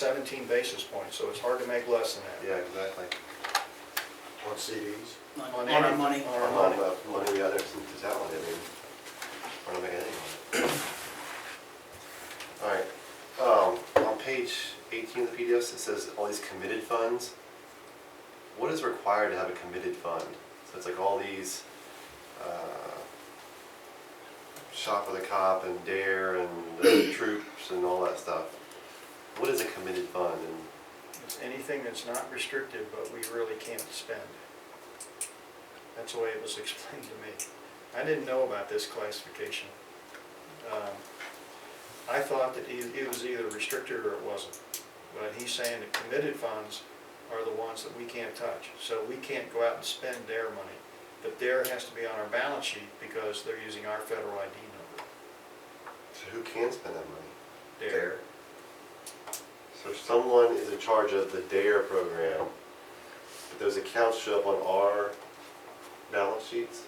17 basis points, so it's hard to make less than that. Yeah, exactly. On CDs. On On our any- money. On our money. Money we other since it's out, I mean, we're not making any money. All right, on page 18 of the PDFs, it says all these committed funds. What is required to have a committed fund? So it's like all these Shop with a Cop and DARE and the troops and all that stuff. What is a committed fund? And It's anything that's not restricted, but we really can't spend. That's the way it was explained to me. I didn't know about this classification. I thought that it was either restricted or it wasn't. But he's saying that committed funds are the ones that we can't touch. So we can't go out and spend their money. But their has to be on our balance sheet because they're using our federal ID number. so who can spend that money? Their. So someone is in charge of the DARE program, but those accounts show up on our balance sheets?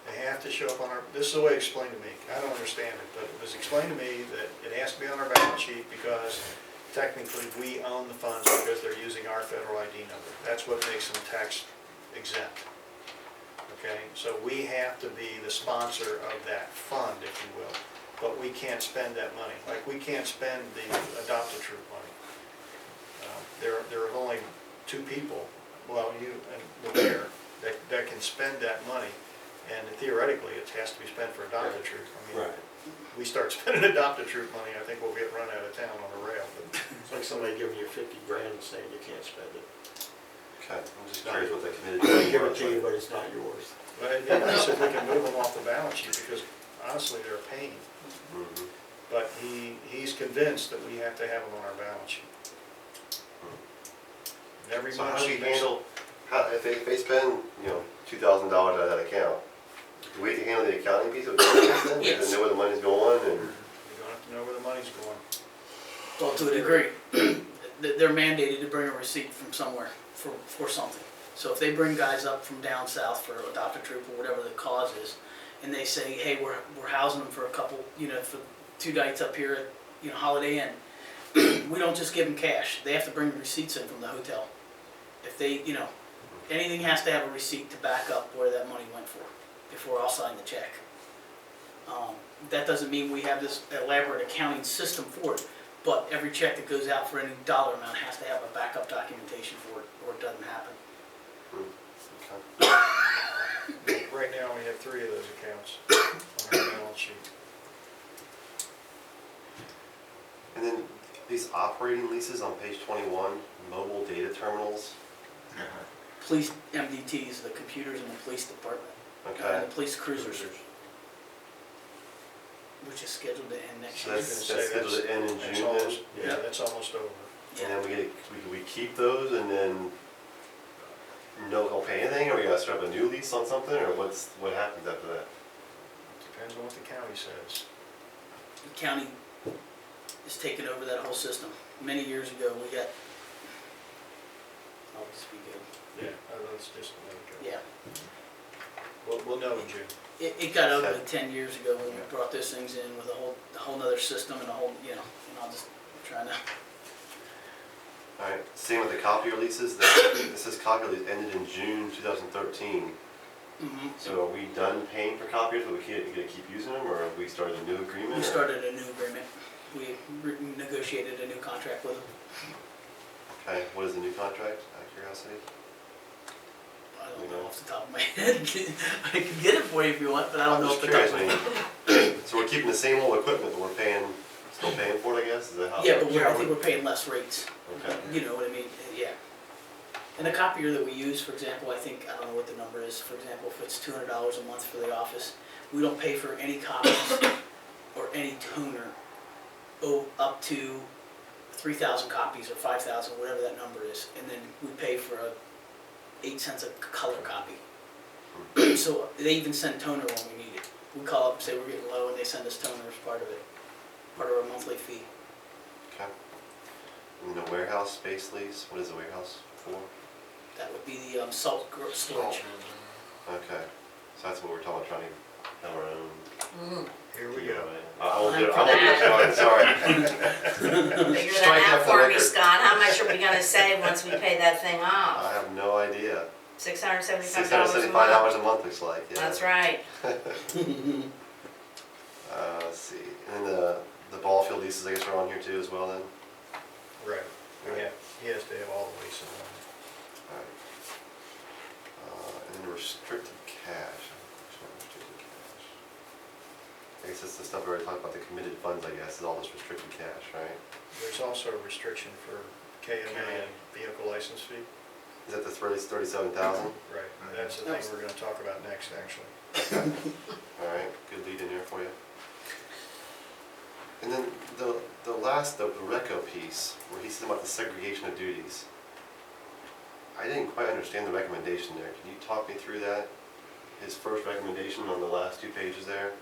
They have to show up on our, this is the way it explained to me. I don't understand it, but it was explained to me that it has to be on our balance sheet because technically we own the funds because they're using our federal ID number. That's what makes them tax exempt. Okay, so we have to be the sponsor of that fund, if you will, but we can't spend that money. Like we can't spend the Adopt-A-Troop money. There are only two people, well, you and the mayor, that can spend that money. And theoretically, it has to be spent for Adopt-A-Troop. I mean, we start spending Adopt-A-Troop money, I think we'll get run out of town on a rail. But It's like somebody giving you 50 grand and saying you can't spend it. Okay, I'm just curious what that committed They fund give it was. to you, but it's not yours. But it'd be nice if we can move them off the balance sheet because honestly, they're a pain. Mhm. But he's convinced that we have to have them on our balance sheet. And every So how month do she you makes. handle, if they spend, $2,000 out of that account, do we have to handle the accounting piece of it then? We have to Yes. know where the money's going and, You don't have to know where the money's going. Well, to a degree, they're mandated to bring a receipt from somewhere for something. So if they bring guys up from down south for Adopt-A-Troop or whatever the cause is, and they say, hey, we're housing them for a couple, for 2 nights up here at, Holiday Inn, we don't just give them cash. They have to bring receipts in from the hotel. If they, anything has to have a receipt to back up where that money went for before I'll sign the check. That doesn't mean we have this elaborate accounting system for it, but every check that goes out for any dollar amount has to have a backup documentation for it, or it doesn't happen. okay. Right now, we have 3 of those accounts on our balance sheet. And then these operating leases on page 21, mobile data terminals, Police MDTs, the computers in the police department, okay? and the police cruisers, which is scheduled to end next So year. that's gonna say scheduled to end in That's June then? almost, yeah, that's almost over. And then we keep those and then don't pay anything, or we gotta start up a new lease on something, or what happens after that? Depends on what the county says. The county has taken over that whole system. Many years ago, we got, I'll just be good. Yeah. Let's just let it go. Yeah. We'll know in June. It got ugly 10 years ago when we brought those things in with a whole nother system and a whole, and I'll just trying to. Alright, same with the copier leases, this says copier lease ended in June 2013. So are we done paying for copiers, but we can't keep using them, or have we started a new agreement? We or- started a new agreement. We negotiated a new contract with them. Okay, what is the new contract, out of curiosity? I don't know off the top of my head. I can get it for you if you want, but I don't know I'm off just the top curious, of my head. so we're keeping the same old equipment, but we're still paying for it, I guess, is that how? Yeah, but I think we're paying less rates. Okay. You know what I mean? Yeah. And the copier that we use, for example, I don't know what the number is, for example, if it's $200 a month for the office, we don't pay for any copies or any toner up to 3,000 copies or 5,000, whatever that number is, and then we pay for 8 cents a color copy. So they even send toner when we need it. We call up and say we're getting low, and they send us toner as part of it, part of our monthly fee. Okay. And the warehouse space lease, what is the warehouse for? That would be the salt storage. Okay, so that's what we're talking about, trying to have our own Here we go. I won't do it, I won't do it, sorry. Figure Strike that out out the for me, liquor. Scott. How much are we gonna save once we pay that thing I off? have no idea. $675 a month. $675 a month looks like, yeah. That's right. Let's see, and the ball field leases, I guess, are on here too as well then? Right. Yeah, he has to have all the leases on. Alright. And then restricted cash. Which one restricted cash? I guess it's the stuff we already talked about, the committed funds, I guess, is all this restricted cash, right? There's also a restriction for KMA and vehicle license fee. Is that the 37,000? Right, that's the thing we're gonna talk about next, actually. Alright, good lead in here for you. And then the last, the Reco piece, where he said about the segregation of duties. I didn't quite understand the recommendation there. Can you talk me through that? His first recommendation on the last 2 pages there?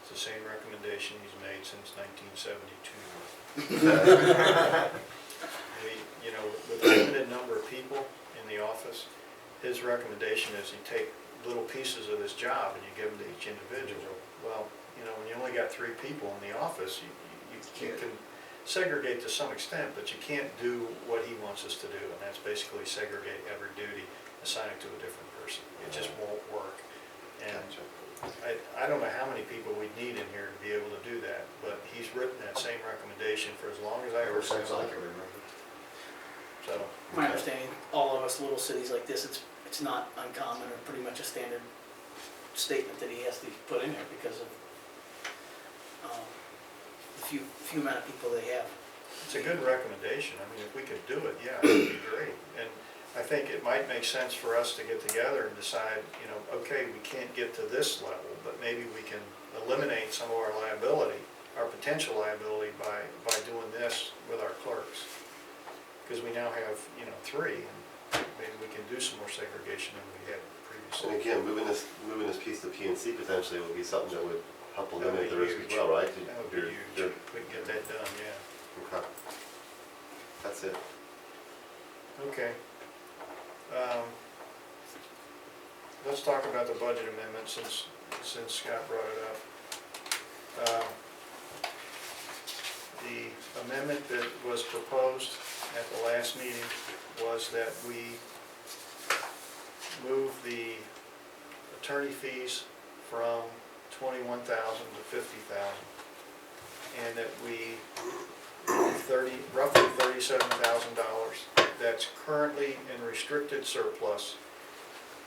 It's the same recommendation he's made since 1972. You know, with a limited number of people in the office, his recommendation is you take little pieces of this job and you give them to each individual. Well, you know, when you only got 3 people in the office, you can segregate to some extent, but you can't do what he wants us to do, and that's basically segregate every duty, assign it to a different person. It just won't work. And Gotcha. I don't know how many people we'd need in here to be able to do that, but he's written that same recommendation for as long as I Ever heard. since I can remember. So, My understanding, all of us little cities like this, it's not uncommon or pretty much a standard statement that he has to put in there because of the few amount of people they have. it's a good recommendation. I mean, if we could do it, yeah, it would be great. And I think it might make sense for us to get together and decide, you know, okay, we can't get to this level, but maybe we can eliminate some of our liability, our potential liability by doing this with our clerks. Because we now have, you know, 3, and maybe we can do some more segregation than we had previously. And again, moving this piece to PNC potentially would be something that would help That would eliminate the be risk as huge. well, right? That would be You're- huge. you're- We can get that done, yeah. Okay. That's it. Okay. Let's talk about the budget amendment since Scott brought it up. The amendment that was proposed at the last meeting was that we move the attorney fees from 21,000 to 50,000, and that we roughly $37,000 that's currently in restricted surplus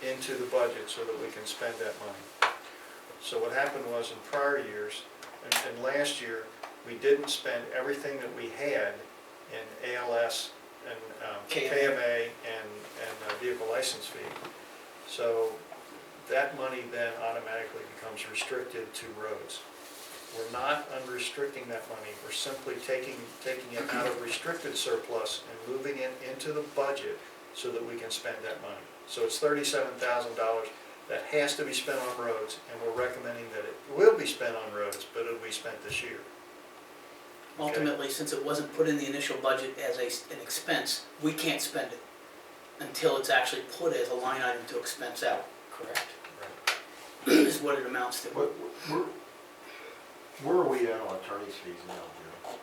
into the budget so that we can spend that money. So what happened was in prior years, and last year, we didn't spend everything that we had in ALS and KMA and vehicle license fee. So that money then automatically becomes restricted to roads. We're not unrestricting that money, we're simply taking it out of restricted surplus and moving it into the budget so that we can spend that money. So it's $37,000 that has to be spent on roads, and we're recommending that it will be spent on roads, but it'll be spent this year. Okay. Ultimately, since it wasn't put in the initial budget as an expense, we can't spend it until it's actually put as a line item to expense out, correct? Right. Is what it amounts to. Where are we at on attorney's fees now, Jim?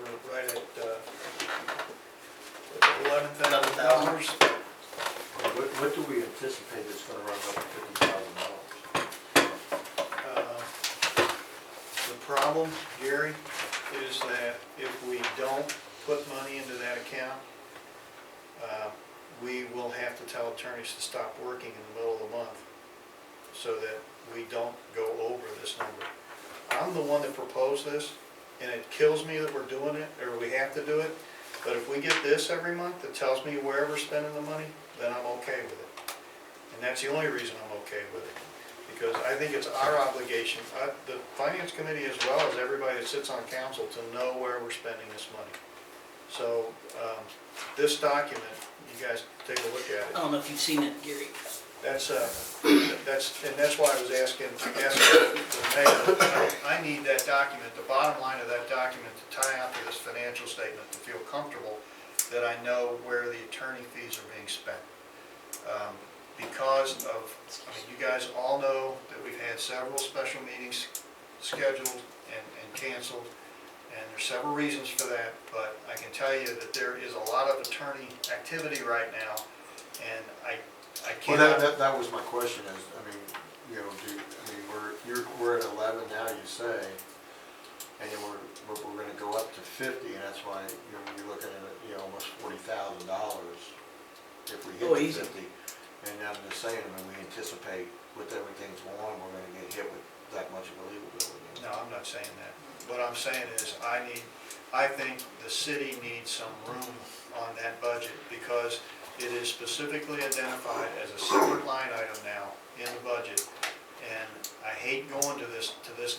We're right at $11,000. What do we anticipate that's gonna run up to $50,000? The problem, Gary, is that if we don't put money into that account, we will have to tell attorneys to stop working in the middle of the month so that we don't go over this number. I'm the one that proposed this, and it kills me that we're doing it, or we have to do it, but if we get this every month that tells me where we're spending the money, then I'm okay with it. And that's the only reason I'm okay with it, because I think it's our obligation, the finance committee as well as everybody that sits on council, to know where we're spending this money. So, this document, you guys take a look at it. I don't know if you've seen it, Gary. That's why I was asking the mayor, I need that document, the bottom line of that document to tie out to this financial statement, to feel comfortable that I know where the attorney fees are being spent. because of, I mean, you guys all know that we've had several special meetings scheduled and canceled, and there's several reasons for that, but I can tell you that there is a lot of attorney activity right now, and I Well, cannot. that was my question is, I mean, you know, we're at 11 now, you say, and then we're gonna go up to 50, and that's why, you know, you're looking at, you know, almost $40,000 if we Oh, hit easy. the 50. And I'm just saying, I mean, we anticipate with everything's going on, we're gonna get hit with that much of a legal bill again. No, I'm not saying that. What I'm saying is, I think the city needs some room on that budget, because it is specifically identified as a separate line item now in the budget. And I hate going to this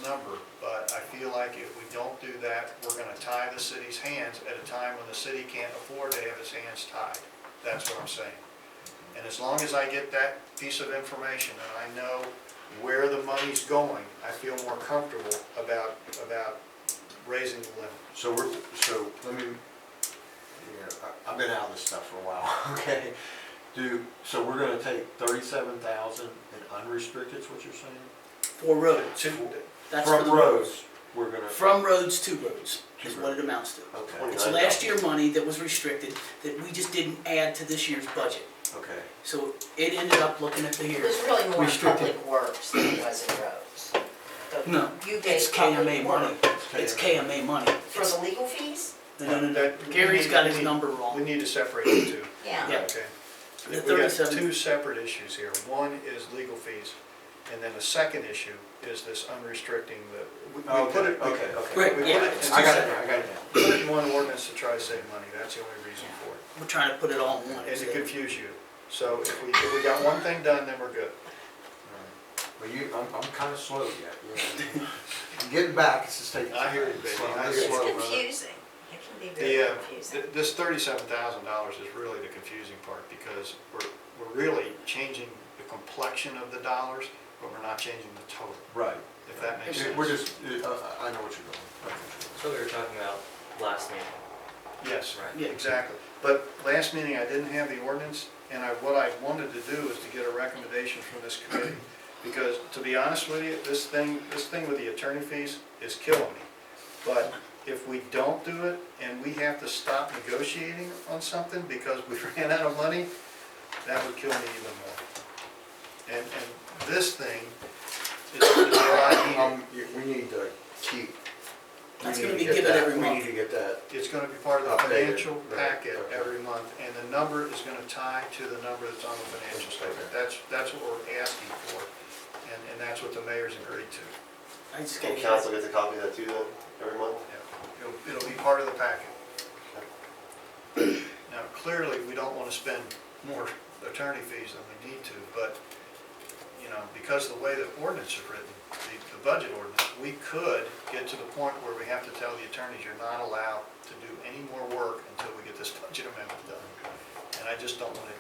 number, but I feel like if we don't do that, we're gonna tie the city's hands at a time when the city can't afford to have its hands tied. That's what I'm saying. And as long as I get that piece of information and I know where the money's going, I feel more comfortable about raising the limit. So let me, you know, I've been out of this stuff for a while, okay? So we're gonna take 37,000 in unrestricted, is what you're saying? For roads, that's for From the roads. roads, we're gonna, From roads to roads is To what it amounts to. okay, It's last year money that was restricted that we just didn't add to this year's budget. okay. So it ended up looking at the It year. was really more in Restricted. public works than it was in roads. No, You it's gave public KMA money. work It's KMA money. for the legal fees? No. That- Gary's got his we need- number We wrong. need to separate the two. Yeah. Yeah. Okay. The We got 37 two separate issues here. One is legal fees, and then the second issue is this unrestricting the, we put it, Okay, Right, we put yeah, it, it's I got it, two I got it now. put it in one ordinance to try to save money. That's the only reason for it. We're trying to put it all in one. And to confuse you. So if we got one thing done, then we're good. Well, I'm kind of slow yet, you know. I'm getting back, it's just taking. I hear you, baby. Slow, I I'm hear you. slow, It's brother. confusing. It can be The, very confusing. this $37,000 is really the confusing part, because we're really changing the complexion of the dollars, but we're not changing the total, Right. if that makes sense. We're just, I know what you're doing. So we were talking about last meeting. Yes, Right. Yeah. exactly. But last meeting, I didn't have the ordinance, and what I wanted to do is to get a recommendation from this committee. Because, to be honest with you, this thing with the attorney fees is killing me. But if we don't do it, and we have to stop negotiating on something because we ran out of money, that would kill me even more. And this thing is what I need. We need to keep. That's we need gonna to be get given that- every We month. need to get that. It's gonna be part of the Updated, financial right, packet okay. every month, and the number is gonna tie to the number that's on the financial statement. That's what we're asking for, and that's what the mayor's agreed to. I just And gotta council gets a copy of that too then, every month? It'll be part of the packet. Now, clearly, we don't wanna spend more attorney fees than we need to, but, you know, because the way the ordinance is written, the budget ordinance, we could get to the point where we have to tell the attorneys, you're not allowed to do any more work until we get this budget amendment done. And I just don't wanna,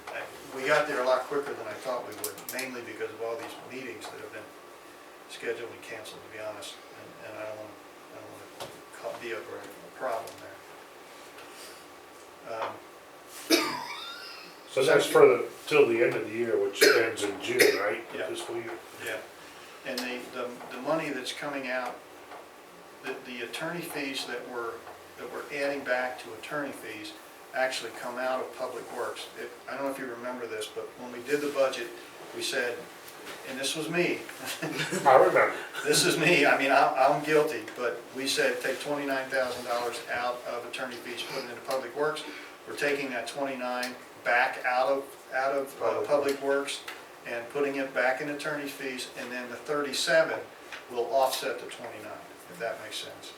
we got there a lot quicker than I thought we would, mainly because of all these meetings that have been scheduled and canceled, to be honest, and I don't wanna be a problem there. So that's till the end of the year, which ends in June, right? Yeah. Fiscal year. Yeah, and the money that's coming out, the attorney fees that we're adding back to attorney fees actually come out of Public Works. I don't know if you remember this, but when we did the budget, we said, and this was me, I remember. this is me, I mean, I'm guilty, but we said take $29,000 out of attorney fees, put it into Public Works. We're taking that 29 back out of Public Works and putting it back in attorney fees, and then the 37 will offset the 29, if that makes sense.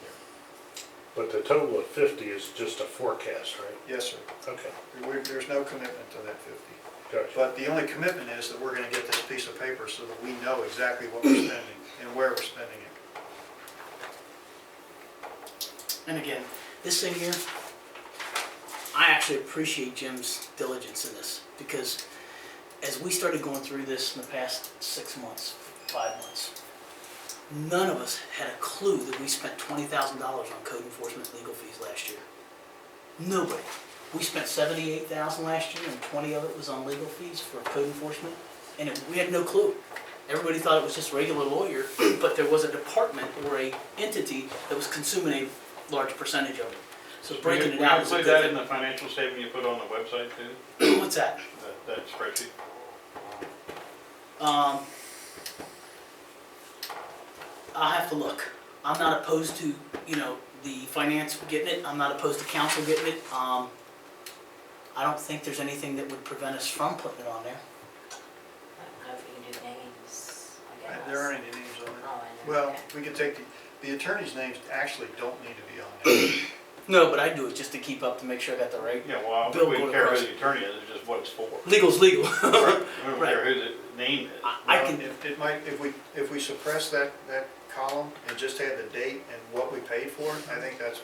But the total of 50 is just a forecast, right? Yes, sir. Okay, There's no commitment to that 50. gotcha. But the only commitment is that we're gonna get this piece of paper so that we know exactly what we're spending and where we're spending it. And again, this thing here, I actually appreciate Jim's diligence in this, because as we started going through this in the past 6 months, 5 months, none of us had a clue that we spent $20,000 on code enforcement legal fees last year. Nobody. We spent $78,000 last year, and 20 of it was on legal fees for code enforcement. And we had no clue. Everybody thought it was just regular lawyer, but there was a department or a entity that was consuming a large percentage of it. So breaking it out is a Will you include that good in the financial statement you put on the website too, thing. What's that? that spreadsheet? I'll have to look. I'm not opposed to, the finance getting it. I'm not opposed to council getting it. I don't think there's anything that would prevent us from putting it on there. I don't know if you can do names, I guess. There aren't any names on it. Oh, I know. Well, Okay. we could take, the attorney's names actually don't need to be on there. No, but I do it just to keep up to make sure I got the right. Yeah, well, Bill we don't go care who across. the attorney is, it's just what it's for. Legal's legal. We don't Right. care who the name is. I Well, can, it might, if we suppress that column and just had the date and what we paid for it, I think that's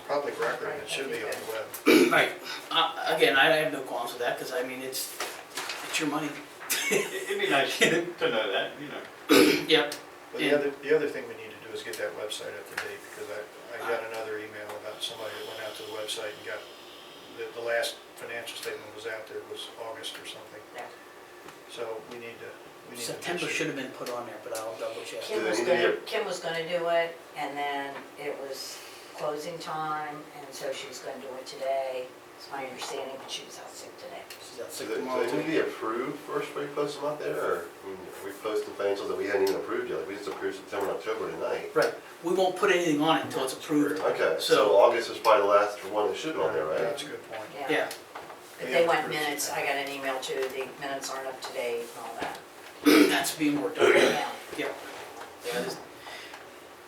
public record, and it should be on the web. right. Again, I have no qualms with that, because I mean, it's your money. It'd be nice to know that, you know. Yep. But the other thing we need to do is get that website up to date, because I got another email about somebody that went out to the website and got, the last financial statement was out there, was August or something. Yeah. So we need to make September sure. should have been put on there, but I'll double check. Kim was gonna do it, and then it was closing time, and so she was gonna do it today. It's my understanding, but she was out sick today. She's out So sick they tomorrow need to too. be approved first before you post them out there, or, I mean, are we posting financials that we hadn't even approved yet? Like, we just approved September and October tonight. Right. We won't put anything on it until it's approved. Okay, So- so August is probably the last one that should be on there, right? That's a good point. Yeah. But they want minutes, I got an email too, the minutes aren't up to date and all that. That's being worked on. Yeah. Yep. Yeah, I just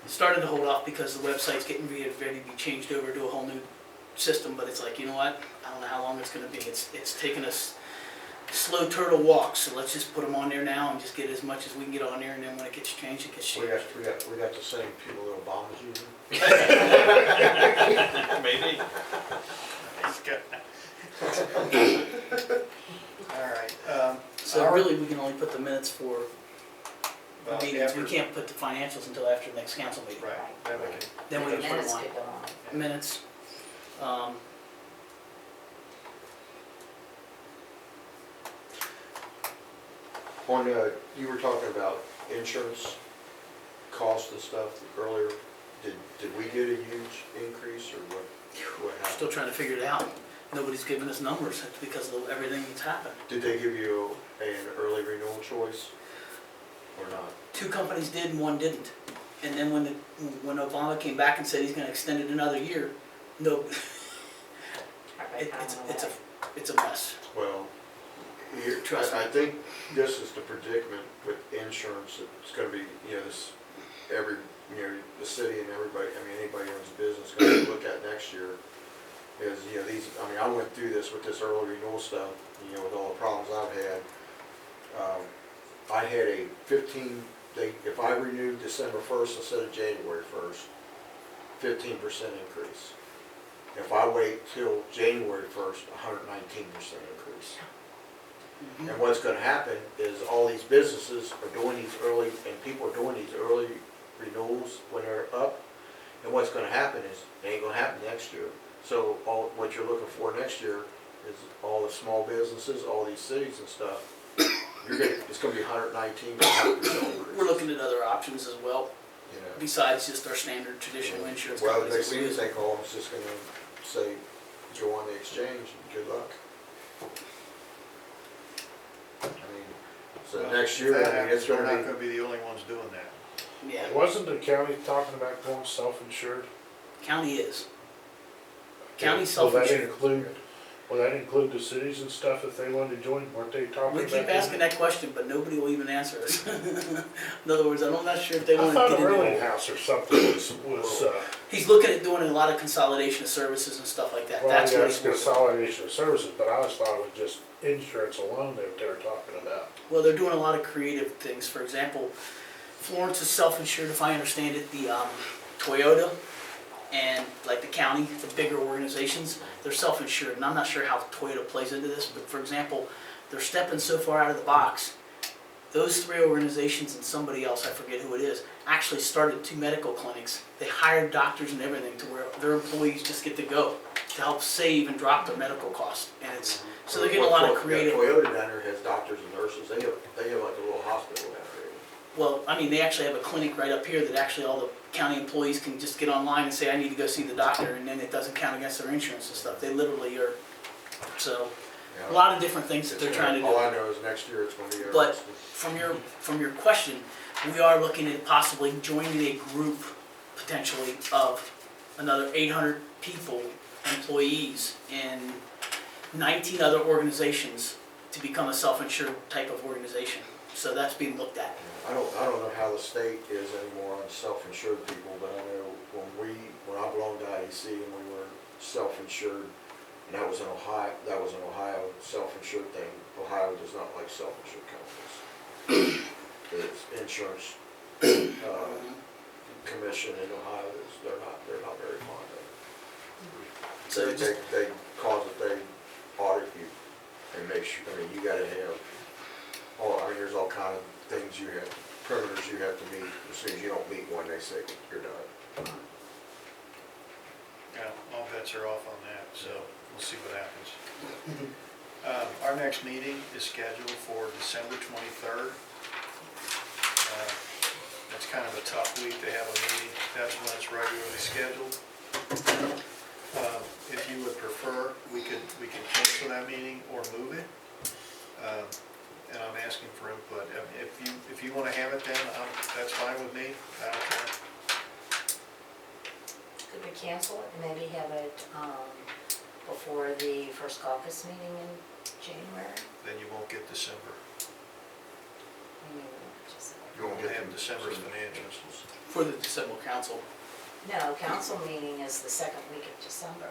started to hold off because the website's getting ready to be changed over to a whole new system, but it's like, you know what? I don't know how long it's gonna be. It's taken us slow turtle walks, so let's just put them on there now and just get as much as we can get on there, and then when it gets changed, it gets We changed. got the same people that Obama's using. Maybe. He's got- All right. So really, we can only put the minutes for well, meetings. We after- can't put the financials until after the next council meeting. Right, then we can. Then we can The put them minutes on. could go on. Minutes. You were talking about insurance costs and stuff earlier. Did we get a huge increase, or what We're happened? still trying to figure it out. Nobody's giving us numbers because of everything that's happened. Did they give you an early renewal choice or not? 2 companies did and 1 didn't. And then when Obama came back and said he's gonna extend it another year, no, it's a mess. Well, Trust me. I think this is the predicament with insurance. It's gonna be, this, the city and everybody, anybody who owns a business is gonna look at next year. Is, I went through this with this early renewal stuff, with all the problems I've had. I had a if I renewed December 1st instead of January 1st, 15% increase. If I wait till January 1st, 119% increase. And what's gonna happen is all these businesses are doing these early, and people are doing these early renewals when they're up. And what's gonna happen is, it ain't gonna happen next year. So what you're looking for next year is all the small businesses, all these cities and stuff, it's gonna be 119, 100%. We're looking at other options as well, You know. besides just our standard traditional insurance Well, companies. they that we seem to use. think all of it's just gonna say, go on the exchange and good luck. So Well, next if year, that happens, it's we're gonna not be, gonna be the only ones doing that. Yeah, Wasn't the county talking about going self-insured? county is. County Will that self-insured. include the cities and stuff if they wanted to join? Weren't they talking We about keep that? asking that question, but nobody will even answer us. In other words, I'm not sure if they I want thought to a get into rowing it. house or something was He's looking at doing a lot of consolidation of services and stuff like that. well, That's yeah, what it's he's working on. consolidation of services, but I always thought it was just insurance alone that they were talking about. Well, they're doing a lot of creative things. For example, Florence is self-insured, if I understand it, the Toyota and like the county, the bigger organizations, they're self-insured. And I'm not sure how Toyota plays into this, but for example, they're stepping so far out of the box. Those 3 organizations and somebody else, I forget who it is, actually started 2 medical clinics. They hired doctors and everything to where their employees just get to go. to help save and drop their medical costs. And it's, so they're getting a lot of creative. Toyota down there has doctors and nurses, they have like a little hospital down there. Well, I mean, they actually have a clinic right up here that actually all the county employees can just get online and say, I need to go see the doctor, and then it doesn't count against their insurance and stuff. They literally are, so, a lot of different things that they're trying to do. All I know is next year it's gonna be. But from your question, we are looking at possibly joining a group potentially of another 800 people, employees, in 19 other organizations to become a self-insured type of organization. So that's being looked at. I don't know how the state is anymore on self-insured people, but I know when I belonged to IEC and we were self-insured, and that was an Ohio self-insured thing. Ohio does not like self-insured companies. It's insurance, commission in Ohio they're not very fond of. So They just, cause that they audit you and make sure, I mean, you gotta have, there's all kind of things you have, perimeters you have to meet. As soon as you don't meet one, they say you're done. Yeah, all bets are off on that, so we'll see what happens. Our next meeting is scheduled for December 23rd. It's kind of a tough week to have a meeting. That's when it's regularly scheduled. If you would prefer, we can cancel that meeting or move it. And I'm asking for input. If you want to have it then, that's fine with me. I don't care. Could we cancel it and maybe have it before the first caucus meeting in January? Then you won't get December. You won't We'll get have them December's financials. for the December council. No, council meeting is the second week of December.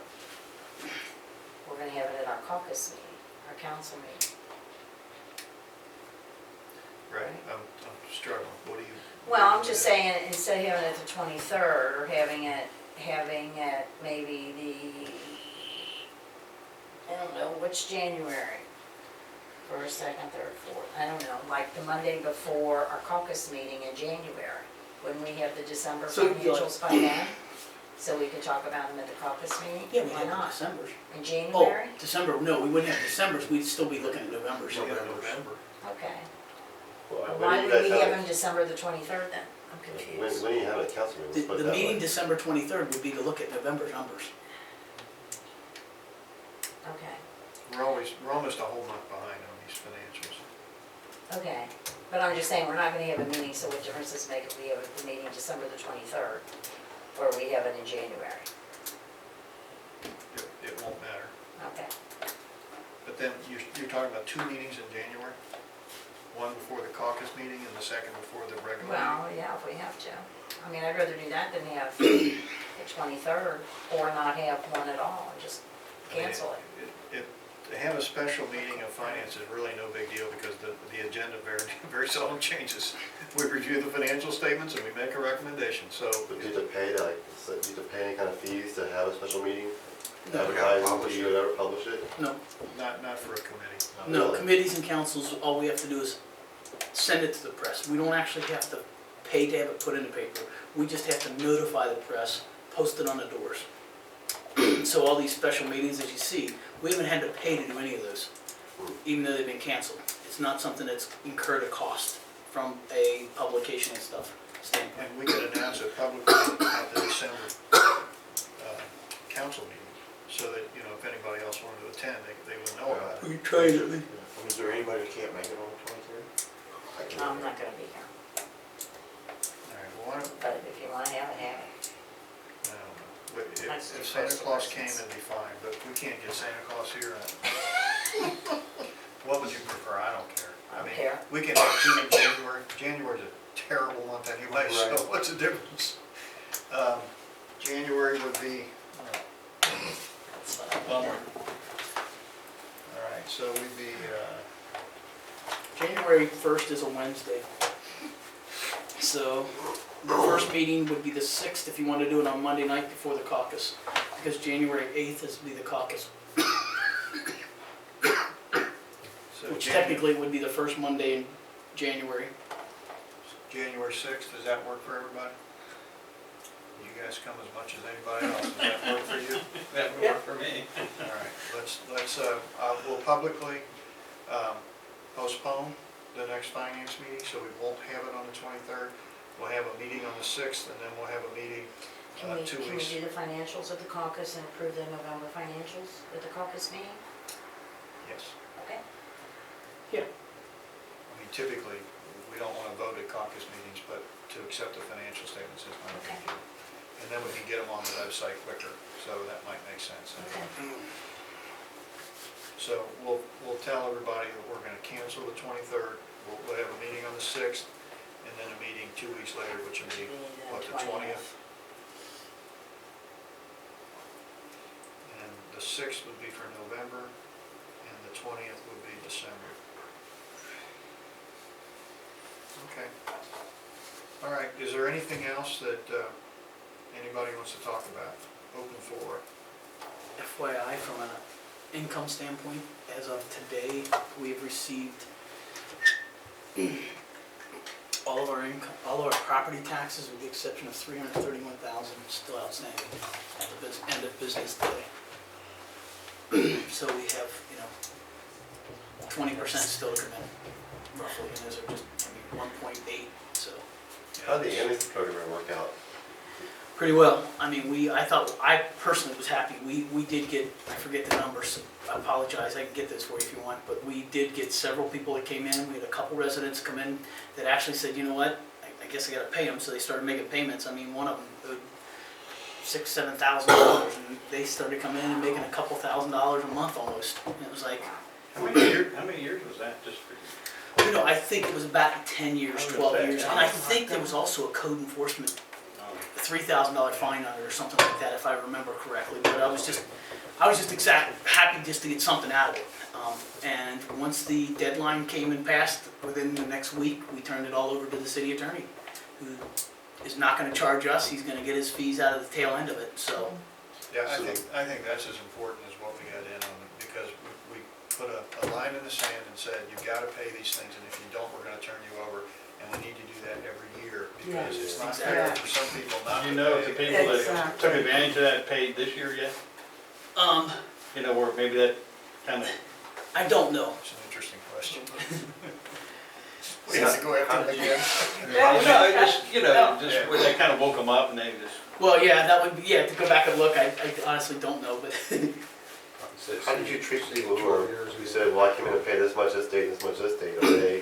We're gonna have it at our caucus meeting, our council meeting. Right, I'm struggling. What do you? Well, I'm just saying, instead of having it the 23rd, or having it maybe the, I don't know, which January? First, second, third, fourth, I don't know, like the Monday before our caucus meeting in January, when we have the December So you'd like- financials by then, so we could talk about them at the caucus meeting? Yeah, we Why have not? December's. In Oh, January? December, no, we wouldn't have December's, we'd still be looking at November's. We have November. Okay. Well, Well, when why do you would we guys have have them December the 23rd then? I'm confused. when do you have a council meeting? Let's put it The that meeting way. December 23rd would be to look at November's numbers. Okay, We're almost a whole month behind on these financials. okay. But I'm just saying, we're not gonna have a meeting, so what difference does it make if we have the meeting December the 23rd, or we have it in January? It won't matter. Okay. But then you're talking about two meetings in January? One before the caucus meeting and the second before the regular meeting? Well, yeah, if we have to. I mean, I'd rather do that than have the 23rd, or not have one at all, and just I mean, cancel it. To have a special meeting of finance is really no big deal because the agenda very seldom changes. We review the financial statements and we make a recommendation, so. But do you have to pay any kind of fees to have a special meeting? No. Advertise Publish it, it. you ever publish it? No, Not for a committee. no, Really? committees and councils, all we have to do is send it to the press. We don't actually have to pay to have it put in the paper. We just have to notify the press, post it on the doors. So all these special meetings, as you see, we haven't had to pay to do any of those, even though they've been canceled. It's not something that's incurred a cost from a publication and stuff standpoint. And we could announce it publicly at the December council meeting, so that, if anybody else wanted to attend, they would know about it. We tried it. Is there anybody that can't make it on the 23rd? I'm not gonna be here, All right, well, why don't, but if you wanna have it, have it. I don't know. But That's if too Santa close to Claus came, Christmas. it'd be fine, but we can't get Santa Claus here. What would you prefer? I don't care. I don't mean, care. We can have two in January. January's a terrible month anyway, so Right. what's the difference? January would be, That's what I bummer. mean. All right, so we'd be, January 1st is a Wednesday. So the first meeting would be the 6th if you want to do it on Monday night before the caucus, because January 8th is be the caucus, so which technically would be the first Monday in January. January 6th, does that work for everybody? You guys come as much as anybody else. Does that work for you? That would work for me. All right, we'll publicly postpone the next finance meeting, so we won't have it on the 23rd. We'll have a meeting on the 6th, and then we'll have a meeting Can we 2 do weeks. the financials at the caucus and approve the November financials at the caucus meeting? Yes. Okay. I mean, typically, we don't want to vote at caucus meetings, but to accept the financial statements is not a big deal. And then we can get them on the website quicker, so that might make sense. Okay. So we'll tell everybody that we're gonna cancel the 23rd, we'll have a meeting on the 6th, and then a meeting 2 weeks later, which will be, what, the 20th? And the 6th would be for November, and the 20th would be December. Okay. All right, is there anything else that anybody wants to talk about? Open floor. FYI, from an income standpoint, as of today, we've received all of our income, all of our property taxes, with the exception of $331,000 still outstanding at the end of business day. So we have, 20% still to come in, roughly, and those are just, 1.8, so. How did the amnesty program work out? Pretty well. I mean, I personally was happy. We did get, I forget the numbers, I apologize, I can get this for you if you want, but we did get several people that came in. We had a couple residents come in that actually said, you know what, I guess I gotta pay them, so they started making payments. I mean, one of them owed $6,000, $7,000, and they started coming in and making a couple $1,000s a month almost. And it was like, How many years was that, just for you? I think it was about 10 years, I was gonna 12 say, years, and I think there was also a code enforcement $3,000 fine on it or something like that, if I remember correctly. But I was just happy just to get something out of it. And once the deadline came and passed, within the next week, we turned it all over to the city attorney, who is not going to charge us. He's going to get his fees out of the tail end of it. So Yeah, I think that's as important as what we got in on it, because we put a line in the sand and said, you've got to pay these things, and if you don't, we're going to turn you over. And we need to do that every year, because it's not fair for some people not to You pay. know if the people that Exactly. took advantage of that paid this year yet? Where maybe that kind of, I don't know. It's an interesting question. We have to go after them again. just when they kind of woke them up and they just, Well, yeah, that would be, to go back and look, I honestly don't know, but How did you treat people who said, well, I came in and paid this much this date, this much this date? Are they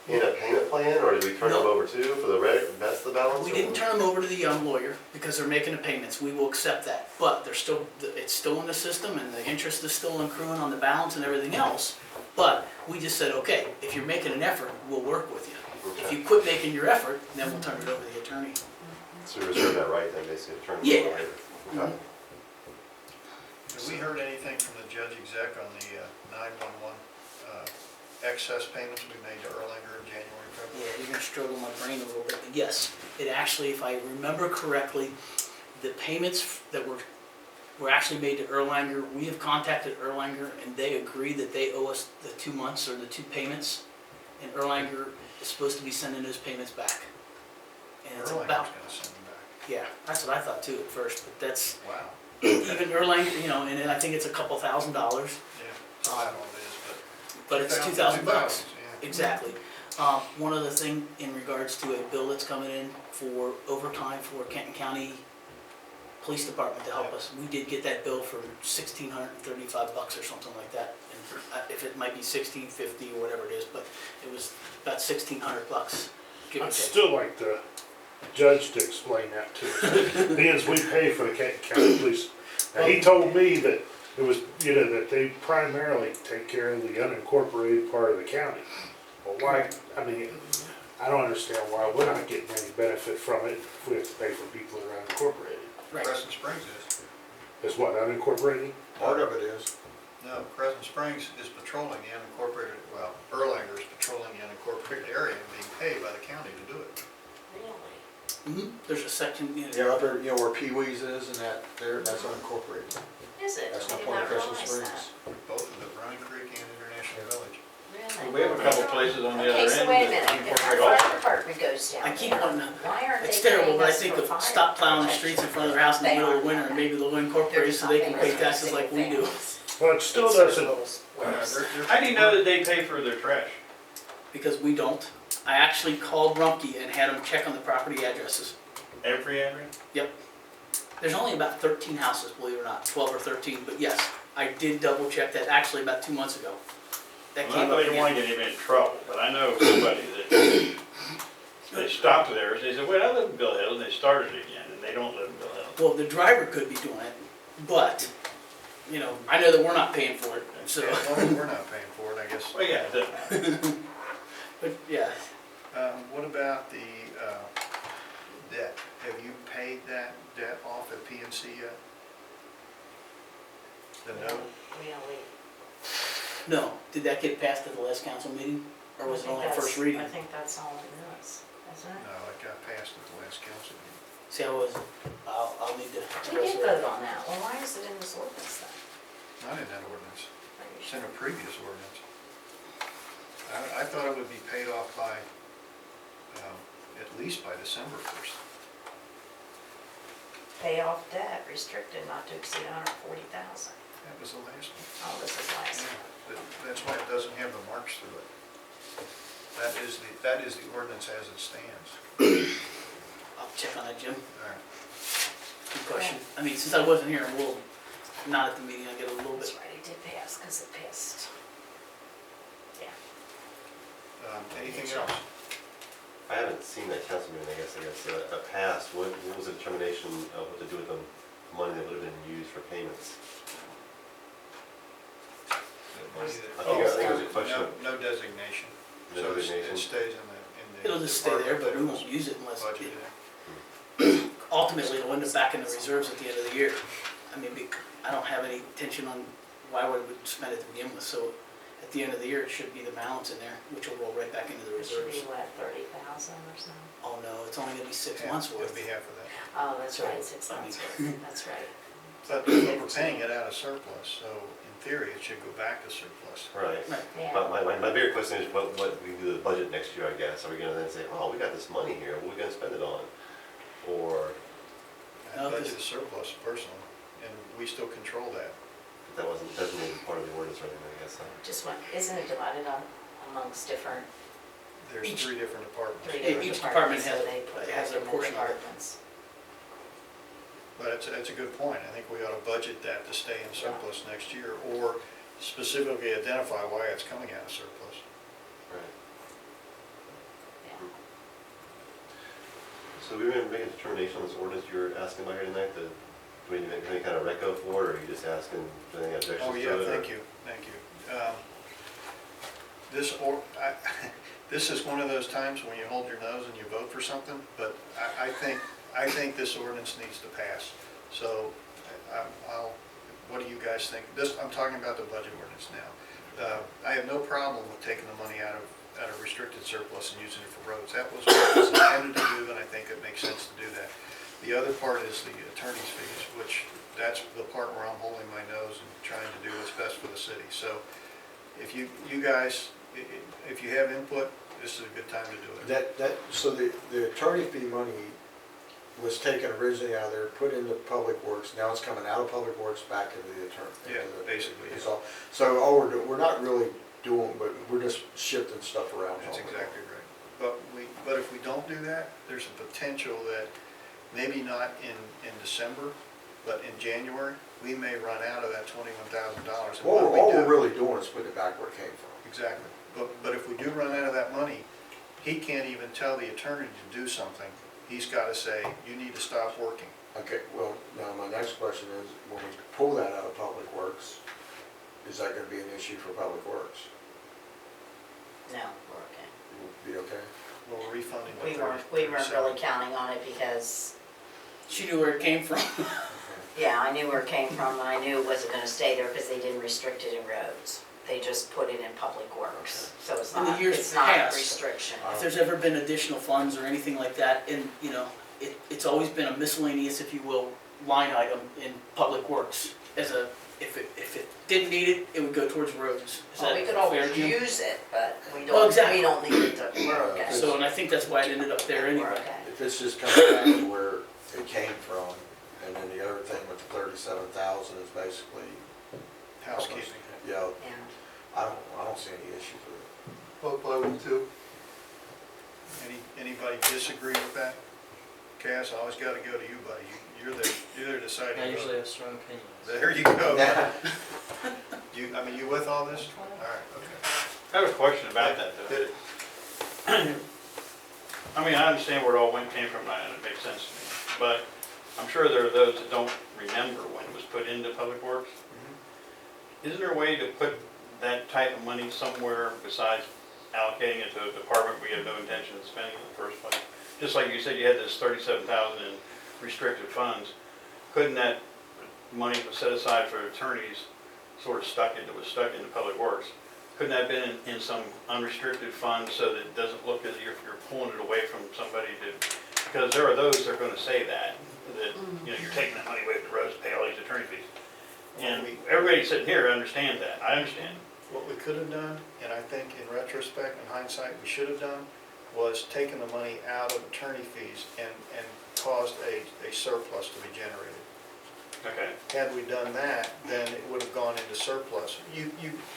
in a payment plan, or did we turn them No. over to for the rest of the balance? we or- didn't turn them over to the lawyer because they're making the payments. We will accept that, but it's still in the system, and the interest is still accruing on the balance and everything else. But we just said, okay, if you're making an effort, we'll work with you. If you quit making your effort, then we'll turn it over to the attorney. So we reserve that right then, basically, to turn them Yeah. over later? Okay. Have we heard anything from the judge exec on the 911 excess payments we made to Erlanger in January, Yeah, February? you're gonna struggle my brain a little bit. But yes, it actually, if I remember correctly, the payments that were actually made to Erlanger, we have contacted Erlanger, and they agree that they owe us the 2 months or the 2 payments, and Erlanger is supposed to be sending those payments back. And it's Erlanger's about, gonna send them back. yeah, that's what I thought too at first, but that's, Wow. even Erlanger, and I think it's a couple $1,000s, Yeah, so I don't know what it is, but it's 2,000, 2,000 bucks. yeah. Exactly. One other thing in regards to a bill that's coming in for overtime for Kenton County Police Department to help us. We did get that bill for $1,635 or something like that. And if it might be $1,650 or whatever it is, but it was about $1,600, give or I'd take. still like the judge to explain that to us, because we pay for the Kenton County Police. Now, he told me that it was, that they primarily take care of the unincorporated part of the county. Well, why, I don't understand why we're not getting any benefit from it if we have to pay for people that are unincorporated. Right. Crescent Springs is. Is what, unincorporated? Part of it is. No, Crescent Springs is patrolling the unincorporated, well, Erlanger is patrolling the unincorporated area and being paid by the county to do it. Really? There's a section, Yeah, up there, where Pee Wee's is and that's unincorporated. Is it? That's I not did part not of Crescent realize Springs. that. Both of the Running Creek and International Village. Really? we have a couple places on the Okay, other so end wait a that minute, our incorporate all. fire department goes windows down I keep there. wanting to, Why aren't they it's terrible, paying but I us think for of fire stop plowing the protection? streets in front of their house in the They middle of aren't winter, doing and maybe they'll They're incorporate just so not they can paying pay us for taxes like we do. single families. Well, it still It's so doesn't, close. Worse. How do you know that they pay for their trash? Because we don't. I actually called Rumpke and had him check on the property addresses. Every address? There's only about 13 houses, believe it or not, 12 or 13, but yes, I did double check that actually about 2 months ago. That Well, came I up don't want again. to get him in trouble, but I know somebody that, they stopped there, they said, well, I live in Bill Hill, and they started again, and they don't live in Bill Hill. Well, the driver could be doing it, but, you know, I know that we're not paying for it, so, Yeah, as long as we're not paying for it, I guess. Well, yeah, it doesn't matter. but yeah. What about the debt? Have you paid that debt off at PNC yet? The note? We don't wait. No, did that get passed at the last council meeting, or was it only at first reading? I think that's all it is, isn't it? No, it got passed at the last council meeting. See, I'll need to. We did vote on that. Well, why is it in this ordinance then? Not in that ordinance, Are you it's sure? in a previous ordinance. I thought it would be paid off by, at least by December 1st. Pay off debt restricted not to exceed 140,000. That was the last one. Oh, this is last. Yeah, that's why it doesn't have the marks through it. That is the ordinance as it stands. I'll check on that, Jim. All right. Good question. I mean, since I wasn't here, we'll, not at the meeting, I get a little That's bit. right, it did pass because it passed. Yeah. Anything else? I haven't seen that council meeting, I guess, a past, what was the determination of what to do with the money that would have been used for payments? I think it was a question of No designation. the So designation. it stays in the. It'll just stay there, department but that we it was won't use it unless, budgeted. ultimately, it'll end up back in the reserves at the end of the year. I mean, I don't have any intention on why we would spend it to begin with, so at the end of the year, it should be the balance in there, which will roll right back into the It should be reserves. what, 30,000 or something? Oh, no, it's only gonna be 6 Yeah, months worth. It'll be half of that. Oh, that's right, So, 6 I months mean- worth, that's right. But we're paying it out of surplus, so in theory, it should go back to surplus. Right. Right. Yeah. But my bigger question is what we do with the budget next year, I guess. Are we gonna then say, oh, we got this money here, what are we gonna spend it on? Or I No, budget 'cause- a surplus personally, and we still control that. that wasn't designated part of the ordinance or anything, I guess. Just one, isn't it divided up amongst different, There's Each- 3 different departments. three Yeah, different each departments, department so they put has their them in portion of it. departments. But it's a good point. I think we ought to budget that to stay in surplus next year, or specifically identify why it's coming out of surplus. Right. Yeah. So we were gonna make a determination on this ordinance you're asking about here tonight, do we need to make any kind of reco for it, or are you just asking for any objections Oh, to it? yeah, or- thank you. This is one of those times when you hold your nose and you vote for something, but I think this ordinance needs to pass. So what do you guys think? I'm talking about the budget ordinance now. I have no problem with taking the money out of restricted surplus and using it for roads. That was what it was intended to do, and I think it makes sense to do that. The other part is the attorney's fees, which that's the part where I'm holding my nose and trying to do what's best for the city. So if you guys, if you have input, this is a good time to do it. So the attorney fee money was taken originally out of there, put into Public Works, now it's coming out of Public Works back into the attorney. Yeah, basically, It's yeah. all, so all we're not really doing, but we're just shifting stuff around. That's exactly right. But if we don't do that, there's a potential that maybe not in December, but in January, we may run out of that $21,000. All we're really doing is putting it back where it came from. Exactly. But if we do run out of that money, he can't even tell the attorney to do something. He's got to say, you need to stop working. Okay, well, now my next question is, when we pull that out of Public Works, is that gonna be an issue for Public Works? No, we're okay. Be okay? Well, we're refunding the We weren't really 37. counting on it because, She knew where it came from. yeah, I knew where it came from, and I knew it wasn't gonna stay there because they didn't restrict it in roads. They just put it in Public Works, so it's In the not, years it's not a past, restriction. If there's ever been additional funds or anything like that, and, you know, it's always been a miscellaneous, if you will, line item in Public Works as a if it didn't need it, it would go towards roads. Is Well, that we could fair, always Jim? use it, but we Well, don't, exactly. we don't need it to, we're okay. So, and I think that's why it ended up there We're anyway. okay. If it's just coming back to where it came from, and then the other thing with the 37,000 is basically, Housekeeping. you know, Yeah. I don't see any issue with it. Well, I would too. Anybody disagree with that? Cass, I always gotta go to you, buddy. You're the deciding I vote. usually have strong opinions. There you go. You with all this? All right, okay. I have a question about that though. Did it- I mean, I understand where it all came from, and it makes sense to me, but I'm sure there are those that don't remember when it was put into Public Works. Isn't there a way to put that type of money somewhere besides allocating it to a department we have no intention of spending in the first place? Just like you said, you had this 37,000 in restricted funds. Couldn't that money that was set aside for attorneys was stuck into Public Works? Couldn't that have been in some unrestricted fund so that it doesn't look as if you're pulling it away from somebody to, because there are those that are gonna say that, you're taking that money away from the roads to pay all these attorney fees. And everybody sitting here understands that, I understand. What we could have done, and I think in retrospect, in hindsight, we should have done, was taken the money out of attorney fees and caused a surplus to be generated. Okay. Had we done that, then it would have gone into surplus.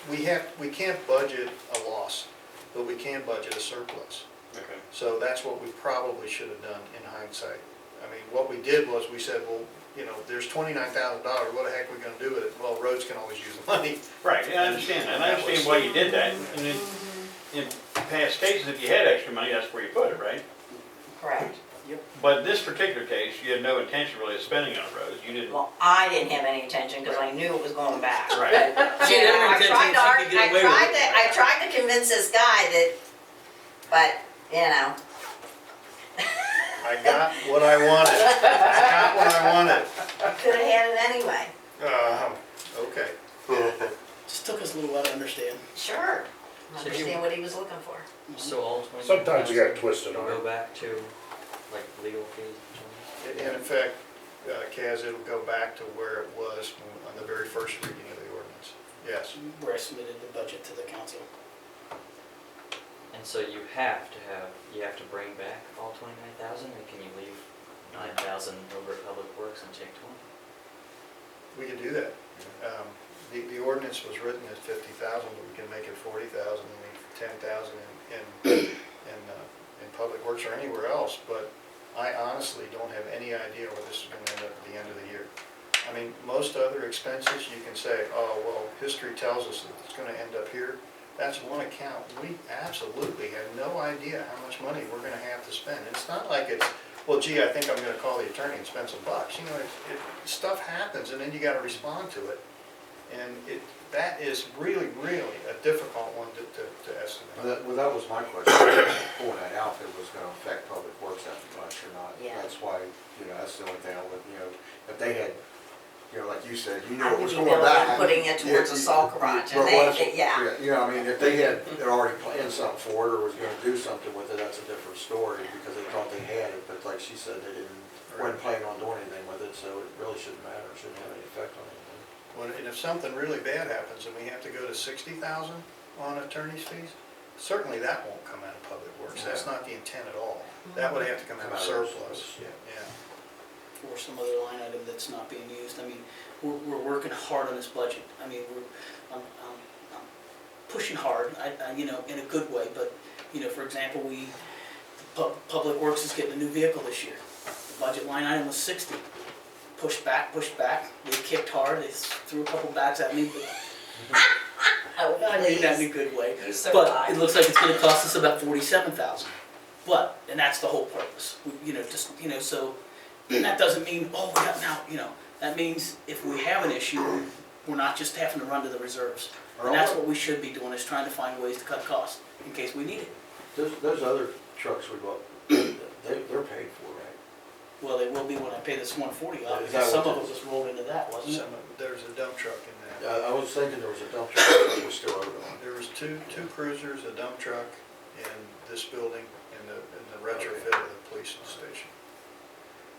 We can't budget a loss, but we can budget a surplus. Okay. So that's what we probably should have done in hindsight. I mean, what we did was we said, well, there's $29,000, what the heck are we gonna do with it? Well, roads can always use the money. Right, yeah, I understand that, and I understand why you did that. And in past cases, if you had extra money, that's where you put it, right? Correct. But in this particular case, you had no intention really of spending on roads, you didn't. Well, I didn't have any intention because I knew it was going back. Right. She had every I intention tried to, she argue- could get away with it. I tried to convince this guy that, but, I got what I wanted. I got what I wanted. could have had it anyway. Okay. Just took us a little while to understand. Sure. So you- Understand what he was looking for. So all 20. Sometimes you gotta twist it Go on. back to like legal fees and And in fact, Kaz, it'll go back to where it was on the very first reading of the ordinance. Yes. Where I submitted the budget to the council. And so you have to bring back all 29,000, or can you leave 9,000 over at Public Works and take 20? We can do that. The ordinance was written at 50,000, but we can make it 40,000 and leave 10,000 in Public Works or anywhere else. But I honestly don't have any idea where this is going to end up at the end of the year. I mean, most other expenses, you can say, oh, well, history tells us that it's going to end up here. That's one account. We absolutely have no idea how much money we're going to have to spend. It's not like it's, well, gee, I think I'm going to call the attorney and spend some bucks. Stuff happens, and then you got to respond to it. And that is really, really a difficult one to estimate. Well, that was my question, pulling that out, if it was gonna affect Public Works that much or not. Yeah. That's why, that's the only thing I would, if they had, like you said, you knew I it would was be going back. putting it towards a salt garage, and But once- yeah. I mean, if they had already planned something for it, or was gonna do something with it, that's a different story, because they thought they had it, but like she said, they weren't planning on doing anything with it, so it really shouldn't matter, it shouldn't have any effect on anything. And if something really bad happens and we have to go to 60,000 on attorney's fees, certainly that won't come out of Public Works. That's not the intent at all. That would have to come out of surplus. Yeah. Or some other line item that's not being used. I mean, we're working hard on this budget. I mean, I'm pushing hard, in a good way, but, for example, Public Works is getting a new vehicle this year. The budget line item was 60. Pushed back. They kicked hard. They threw a couple bats at me, but Oh, I mean that in a please. good way. You But survived. it looks like it's gonna cost us about 47,000. And that's the whole purpose, so that doesn't mean, oh, we got now, that means if we have an issue, we're not just having to run to the reserves. And that's what we should be doing, is trying to find ways to cut costs in case we need it. Those other trucks we bought, they're paid for, right? Well, they will be when I pay this 140 off, Is that because some what of it it was rolled into that, wasn't it? There's a dump truck in that. I was thinking there was a dump truck that was still over on. There was two cruisers, a dump truck, and this building, and the retrofit of the police station.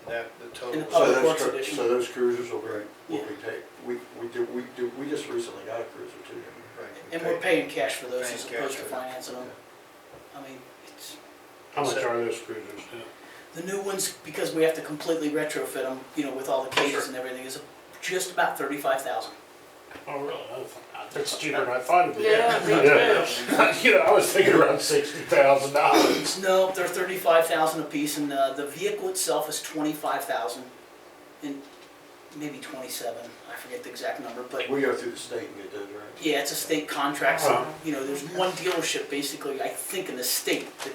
that, the total. In the was- Public So Works those, edition. so those cruisers will Yeah. be paid, we just recently got a cruiser too, didn't we? Right, And we're paying cash for those Paying as cash opposed to for them. financing them. I mean, it's, How much are those cruisers now? the new ones, because we have to completely retrofit them, you know, with all the cages Sure. and everything, is just about 35,000. Oh, really? That's cheaper than I thought it'd be. Yeah, me Yeah. You know, I was thinking around $60,000. No, they're 35,000 a piece, and the vehicle itself is 25,000, and maybe 27. I forget the exact number, but We go through the state and get those, right? yeah, it's a state contract. So Huh. you know, there's one dealership basically, I think, in the state that Does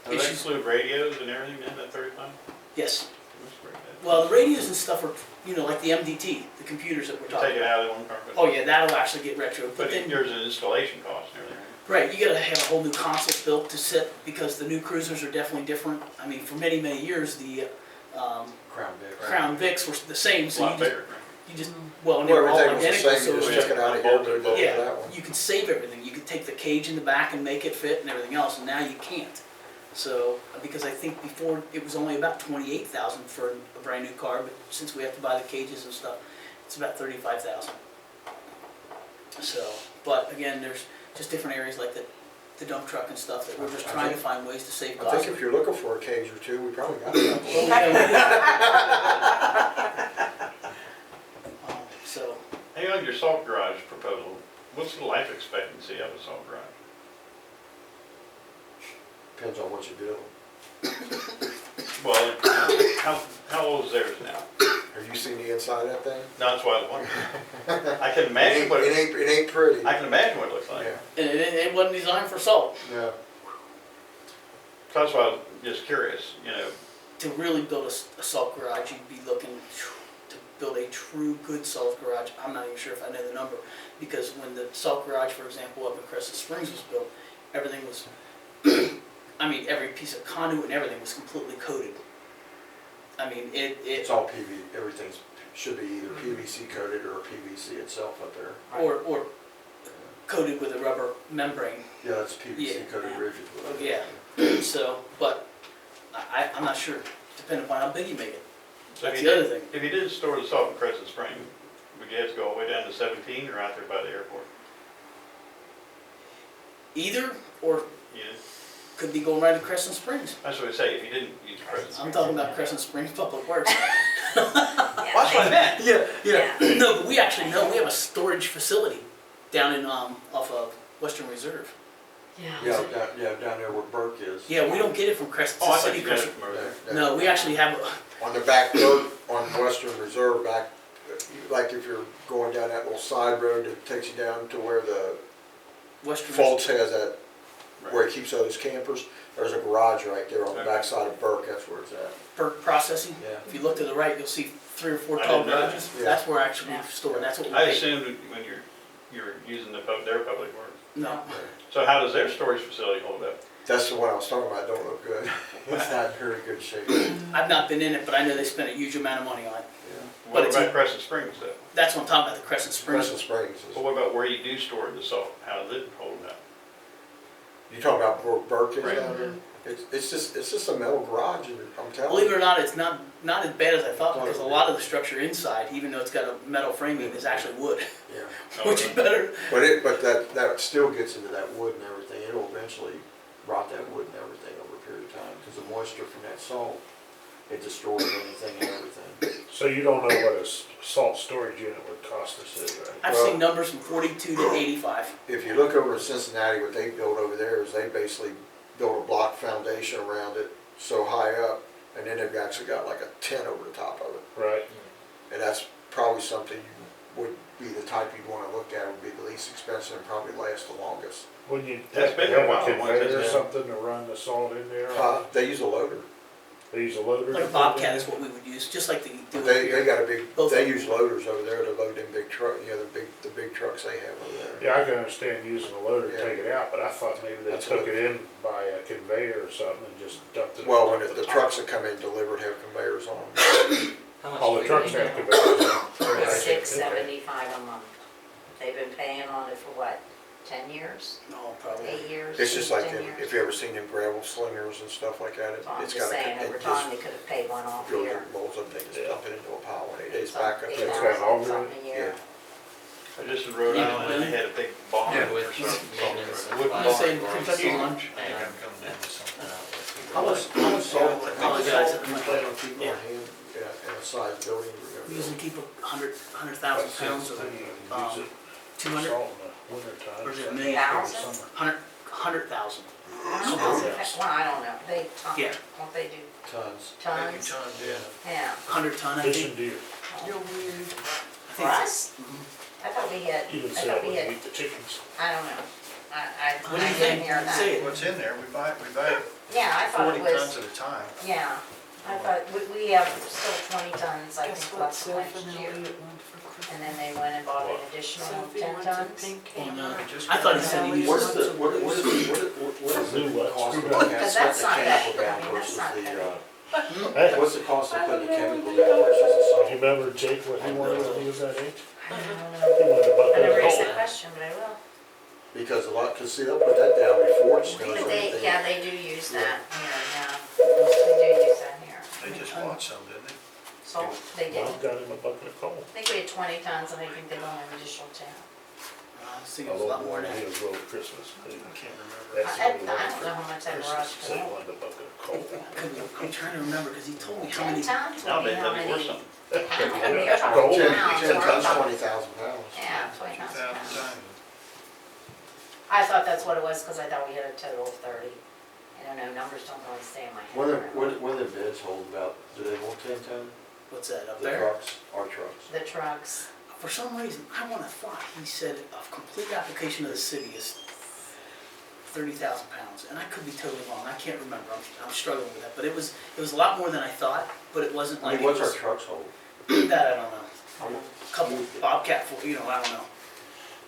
that issues. include radios and everything in that 35? Yes. That's pretty good. Well, the radios and stuff are, you know, like the MDT, the computers that we're You talking take it about. out of the one car, Oh yeah, that'll actually get retro. But but then, there's an installation cost and everything. right, you gotta have a whole new console built to sit because the new cruisers are definitely different. I mean, for many, many years, the Crown Vic. Crown Vics were the same, It's a so lot bigger, right? you just, well, and Well, they were all everything was the identical, same, so you it just was took it out of here, bolted, moved it to yeah, that one. you could save everything. You could take the cage in the back and make it fit and everything else, and now you can't. So, because I think before it was only about 28,000 for a brand new car, but since we have to buy the cages and stuff, it's about 35,000. So, but again, there's just different areas like the dump truck and stuff that we're just I trying to think- find ways to save I costs. think if you're looking for a cage or two, we probably got a couple. So, Hey, on your salt garage proposal, what's the life expectancy of a salt garage? Depends on what you build. Well, how old is theirs now? Have you seen the inside of that thing? That's why I was wondering. I can It imagine ain't, what, it ain't pretty. I can imagine what it looks like. Yeah, and it wasn't designed for salt. no. That's why I was just curious, you know. To really build a salt garage, you'd be looking to build a true good salt garage. I'm not even sure if I know the number, because when the salt garage, for example, up in Crescent Springs was built, everything was, I mean, every piece of conduit and everything was completely coated. I mean, It's all PV, everything's, should be either PVC coated or PVC itself up there. or coated with a rubber membrane. Yeah, that's PVC Yeah. coated rigid. Yeah. So, but I'm not sure, depending upon how big you make it. So if That's you the other did- thing. If you did store the salt in Crescent Spring, would you have to go all the way down to 17 or out there by the airport? Either, or Yeah, could be going right to Crescent Springs. that's what I say, if you didn't use Crescent Spring. I'm talking about Crescent Springs Public Works. Well, that's what I meant. Yeah, Yeah. No, but we actually know, we have a storage facility down in, off of Western Reserve. Yeah, down there where Burke is. Yeah, we don't get it from Crescent Oh, I City. thought you got it Crescent. from over there. That- No, we actually have, On the back road, on Western Reserve back, like if you're going down that little side road that takes you down to where the Western. Fultz has that, where Right. he keeps all his campers, there's a garage right there on the Okay. back side of Burke, that's where it's at. Burke Processing. Yeah. If you look to the right, you'll see 3 or 4 I tall didn't know that. garages. Yeah. That's where actually Yeah. we store, and that's what we I pay. assumed when you're using their public works. No, So how does their storage facility hold up? That's the one I was talking about, don't look good. It's not in very good shape. I've not been in it, but I know they spent a huge amount of money on it. Yeah. What it's about a- Crescent Springs though? That's what I'm talking about, the Crescent Springs. Crescent Springs Well, is, what about where you do store the salt? How does it hold up? you talking about where Burke is Right. down there? It's just a metal garage, and I'm telling Believe it you. or not, it's not as bad as I thought, because a lot of the structure inside, even though it's got a metal framing, is actually wood, Yeah. which is better. But that still gets into that wood and everything, it'll eventually rot that wood and everything over a period of time, because the moisture from that salt, it destroys anything and everything. So you don't know what a salt storage unit would cost us, right? I've Well- seen numbers from 42 to 85. If you look over in Cincinnati, what they built over there is they basically built a block foundation around it so high up, and then they've actually got like a tent over the top of it. Right. And that's probably something you would be the type you'd wanna look at, would be the least expensive and probably last the longest. When you That's have been to a have while, a once conveyor or it's- something to run the salt in there, or They use a loader, they use a loader? Like to a put it Bobcat in? is what we would use, just like they do but it they here. got a big, Both they of them. use loaders over there to load them big truck, the big trucks they have over there. Yeah, I can understand using a loader to Yeah. take it out, but I thought maybe they That's took what- it in by a conveyor or something and just dumped it. Well, on when top the of trucks top. that come in delivered have conveyors on them. How much All do the we trucks pay have now? conveyors. For a- $6.75 a month. They've been paying on it for what, 10 years, No, probably. 8 years, It's just like, 10 years. if you ever seen them gravel slingers and stuff like that, So I'm it's just got a, saying, over it time, they just could have paid one off goes here. and rolls up, they just Yeah. dump it into a pile when it is Some- back up. $8,000 It's got all something a year. I just in Rhode Yeah, Island, they had a big barn Yeah, or with something. maintenance and Wooden I'm just saying, barn. Kentucky Huge. lunch. How much salt, Apologize. you plan on keeping Yeah. on hand, in a size building? We usually keep 100,000 pounds of, Use it 200, salt in the winter time. or is it a million? Thousand? 100,000. Well, I don't know, they, Yeah. what they do, Tons. tons? Yeah. 100 ton, I Fish and think. deer. I For think us? I thought we had, You can I sell thought it we when you had, eat the chickens. I don't know. I What do you didn't think? hear that. Say it. What's in there, we buy Yeah, I thought 40 it tons was, at a time. yeah, I thought, we have still 20 tons, I think, left last year. And then they went and bought an additional 10 tons. Oh, no. It just I thought he got- said he What's used. the, what is the New what? cost of Screwdriver. Because putting that's the not that- chemical down I mean, that's versus not the, Hey, what's the cost of putting the chemical down versus the you salt? remember Jake, what he wanted when he was that age? I don't He know. wanted a I bucket never of asked coal. that question, but I will. Because a lot, cause see, they'll put that down before it snows But or they, anything. yeah, they do use that here, yeah. They do use that here. They just bought some, didn't they? So they did. Mom got him a bucket of coal. I think we had 20 tons, and I think they bought an additional 10. I was thinking it was a lot more than He that. was little Christmas. I can't remember. That's the I only don't one know how much that Christmas, was. so he wanted a bucket of coal. I'm trying to remember, because he told me how 10 many. tons, Now I they mean, how had many? worth something. Gold. 10 tons, 20,000 pounds. Yeah, 20,000 2,000 pounds. tons. I thought that's what it was, because I thought we had a total of 30. I don't know, numbers don't really stay in my head. When the bids hold about, do they hold 10 ton? What's that, up The there? trucks, our trucks. The trucks, For some reason, I wanna thought he said a complete application of the city is 30,000 pounds, and I could be totally wrong, I can't remember, I'm struggling with that, but it was a lot more than I thought, but it wasn't I like mean, it what's our was, trucks hold? that I don't know. Couple Bobcat, I don't know,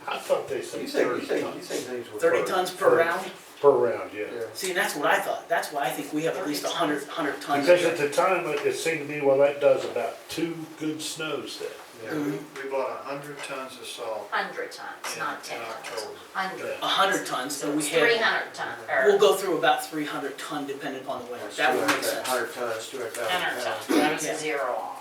I thought they said You say 30 tons. things were. 30 tons per round? Per round, yeah. Yeah. See, and that's what I thought, that's why I think we have at least 100 tons. Because at the time, it seemed to me, well, that does about 2 good snows then. Yeah, we bought 100 tons of salt 100 tons, not 10 in tons. October. 100. 100 tons, So then we it's had, 300 ton, we'll or go through about 300 ton depending upon the winter, that would make sense. 100 tons, 200,000 100 pounds. tons, that was Yeah. a zero off.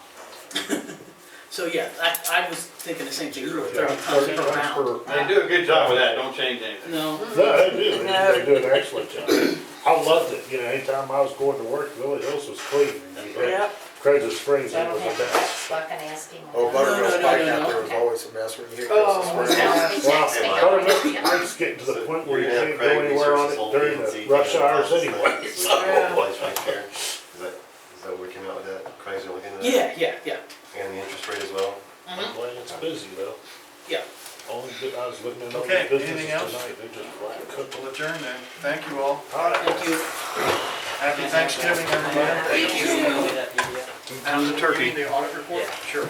So yeah, I was thinking the same thing, you were Yeah, 30 tons 30 per tons round. per- They do a good job with that, don't change anything. No, No, they do, they do an excellent job. I loved it, anytime I was going to work, Villa Hills was clean. Craig's Springs, So I it don't was have the to best. fucking ask him. Oh, about it. Buttermilk no, Pike no, out no. there was always a mess when you hit Oh, Christmas. so Springs. he texted me, Well, I'm Buttermilk like, Pike's getting to the point where you You're gonna can't have go Craig anywhere on research this it whole during thing and see the rush if he hours has anyway. It's not a whole place right here. Is that where we came out with that? Craig's gonna look into that? yeah, And the interest rate as well? I'm glad it's busy though. yeah. I was looking at all Okay, these anything businesses else? tonight, they just flat cooked. We'll adjourn then. Thank you all. All right. Thank you. Happy Thanksgiving, everybody. Thank you. That PDF? How's the turkey? The audit report? Yeah. Sure.